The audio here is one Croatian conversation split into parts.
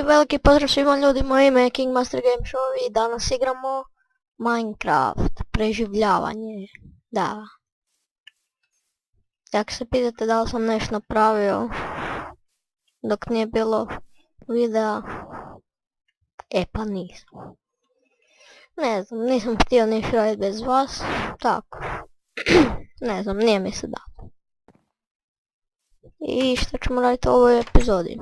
veliki pozdrav svima ljudi, moje ime je King Master Game Show i danas igramo Minecraft, preživljavanje, da. Jak se pitate da li sam nešto napravio dok nije bilo videa, pa nisam. Ne znam, nisam htio ništa raditi bez vas, tako. Ne znam, nije mi se dalo. I što ćemo raditi u ovoj epizodi?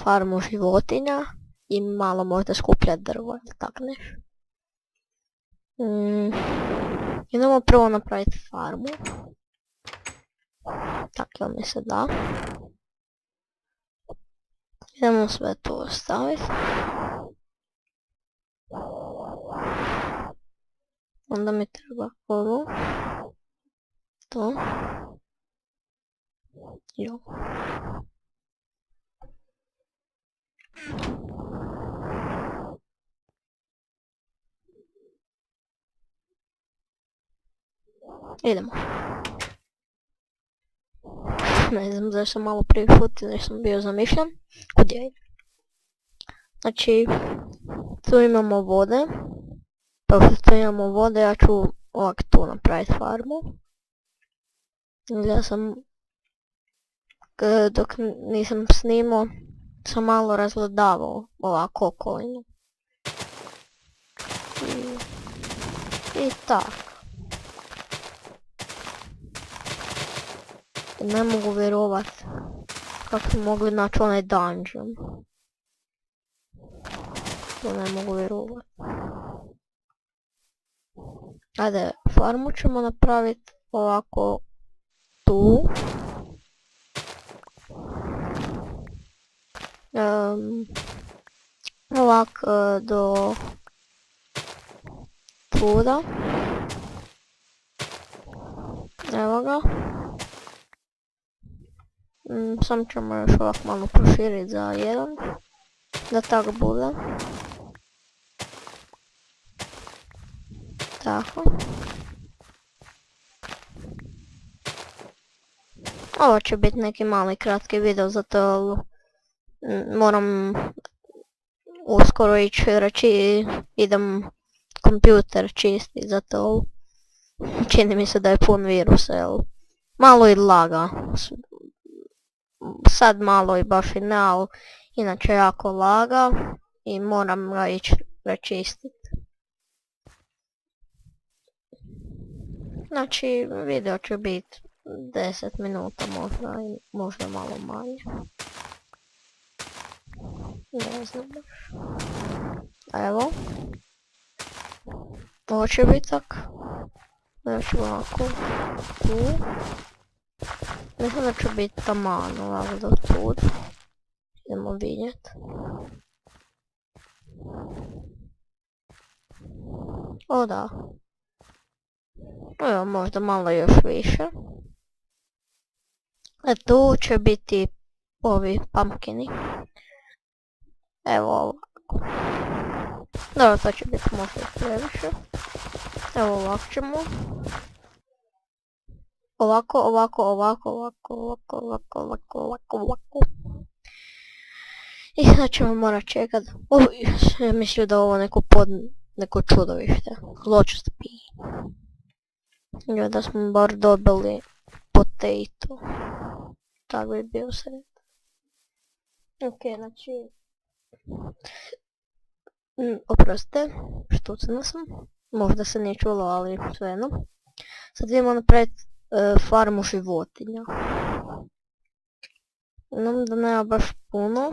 Farmu životinja i malo možda skupljati drvo ili tak nešto. Idemo prvo napraviti farmu. Tako mi se da. Idemo sve to ostaviti. Onda mi treba ovo. To. Jo. Idemo. Ne znam zašto sam malo prvi put ili sam bio zamišljen. Kud je? Znači, tu imamo vode. Pa što imamo vode, ja ću ovak tu napraviti farmu. Ja sam, dok nisam snimao, sam malo razgledavao ovako okolinu. I tako. Ne mogu vjerovat kako smo mogli naći onaj dungeon. To ne mogu vjerovat. Ajde, farmu ćemo napraviti ovako tu. Ovak do tuda. Evo ga. Sam ćemo još ovak malo proširiti za jedan. Da tako bude. Tako. Ovo će biti neki mali kratki video, zato moram uskoro ići idem kompjuter čistiti, zato čini mi se da je pun virusa, malo i laga. Sad malo i baš i ne, ali inače jako laga i moram ga ići rečistiti. Znači, video će biti 10 minuta možda malo manje. Ne znam baš. Evo. Ovo će biti tak. Znači ovako. Tu. Mislim da će biti taman ovako do tud. Idemo vidjeti. O da. Evo možda malo još više. Tu će biti ovi pumpkini. Evo ovako. Dobro, to će biti možda previše. Evo ovako ćemo. Ovako. I sad ćemo morat čekat. Ja mislio da ovo neko čudovište. Zločest pije. I da smo bar dobili potato. Tako bi bio sred. Ok, znači... Oprostite, štucena sam. Možda se nije čulo, ali svejedno. Sad idemo napraviti farmu životinja. Znam da nema baš puno.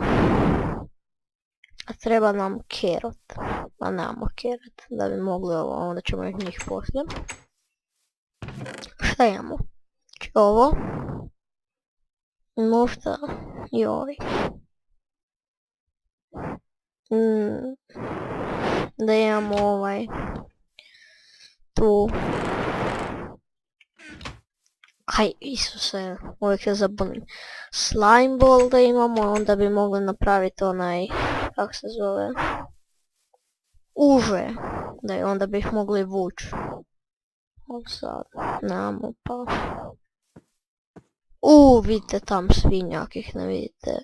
A treba nam carrot. A nemamo carrot, da bi mogli ovo, onda ćemo njih poslije. Šta imamo? Znači ovo. Možda i ovi. Da imamo ovaj. Tu. Aj, Isuse, uvijek se zabunim. Slime ball da imamo, onda bi mogli napraviti onaj, kako se zove, uže, da onda bi ih mogli vući. Sad, nemamo pa. Vidite tam svinja, ako ih ne vidite.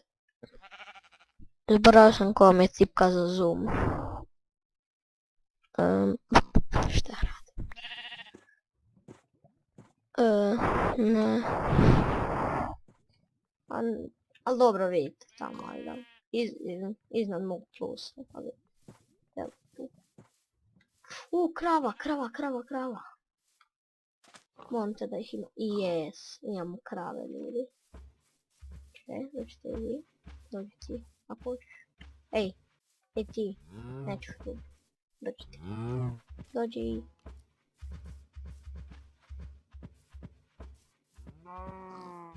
Zaboravio sam koja mi je tipka za zoom. Šta radim? Ne. Ali dobro vidite tamo, ajde. Iznad mog plusa. Evo tu. Krava. Molim te da ih ima. Yes, imamo krave ljudi. Dođite i vi. Dođi ti, ako hoćeš. Ej ti, neću tu. Dođi ti. Dođi.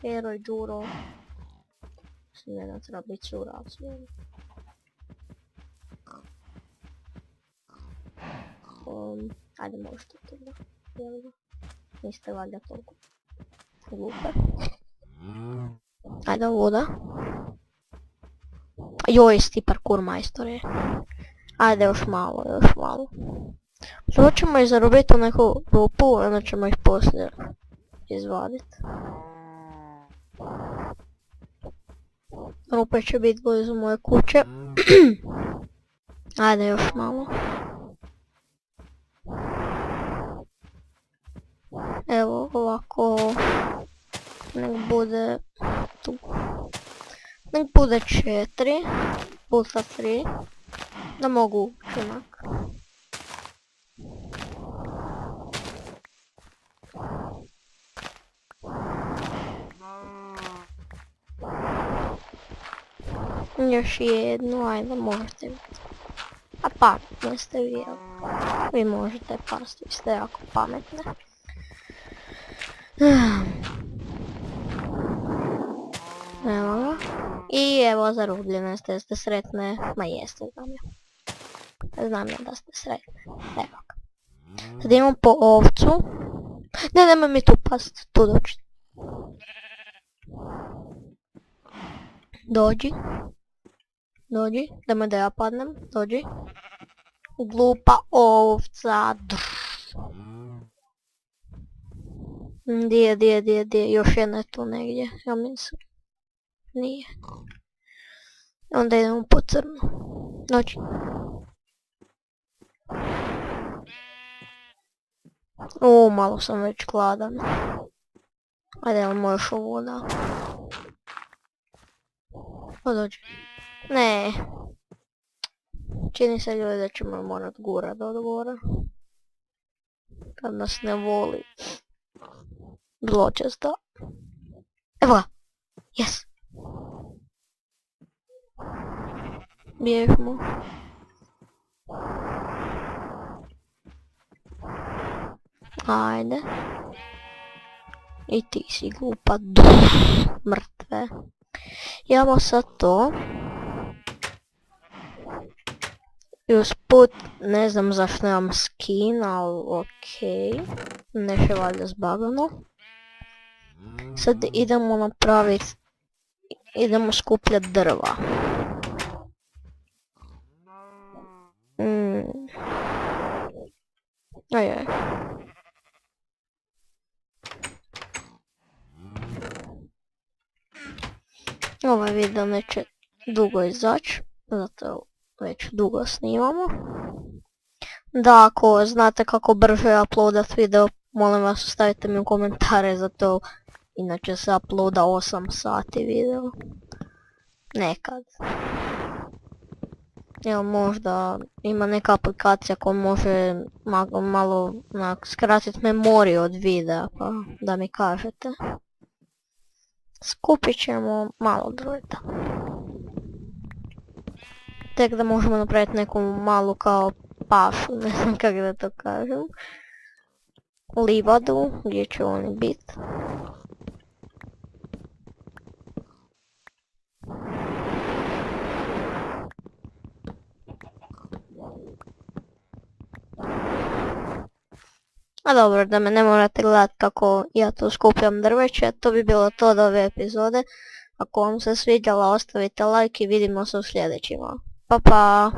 Heroj, Đuro. Mislim ne da treba biti surac. Ajde možete to da. Niste valjda toliko glupe. Ajde voda. Joj, sti parkour majstore. Ajde još malo. Prvo ćemo ih zarobiti u neku rupu, onda ćemo ih poslije izvaditi. Rupe će biti blizu moje kuće. Ajde još malo. Evo ovako. Nek bude tu. Nek bude 4 puta 3. Da mogu činak. Još jednu, ajde možete vidjeti. A pametni ste vi, jel? Vi možete pasti, ste jako pametne. Evo ga. I evo zarobljene ste sretne. Ma jeste, znam ja. Znam ja da ste sretne. Evo ga. Sad imamo po ovcu. Ne, nemoj mi tu past, tu dođi. Dođi, nemoj da ja padnem, dođi. Glupa ovca. Gdje, još jedna je tu negdje, ja mislim. Nije. Onda idemo po crnu. Dođi. Malo sam već gladan. Ajde, imamo još voda. Dođi. Ne. Čini se ljudi da ćemo morat gurat od gore. Kad nas ne voli. Zločesto. Evo ga. Yes. Bježmo. Ajde. I ti si glupa. Mrtve. Imamo sad to. I usput, ne znam zašto imam skin, ali okej. Neće valjda zbagano. Sad idemo napraviti, idemo skupljati drva. Ajaj. Ovaj video neće dugo izaći, zato već dugo snimamo. Da, ako znate kako brže uploadat video, molim vas ostavite mi u komentare za to. Inače se uploada 8 sati video. Nekad. Evo možda ima neka aplikacija koja može malo skratiti memoriju od videa, pa da mi kažete. Skupit ćemo malo drveta. Tek da možemo napraviti neku malu kao pašu, ne znam kako da to kažem. Livadu, gdje će oni biti. A dobro, da me ne morate gledati kako ja tu skupljam drveće, to bi bilo to od ove epizode. Ako vam se svidjela, ostavite like i vidimo se u sljedećima. Pa pa!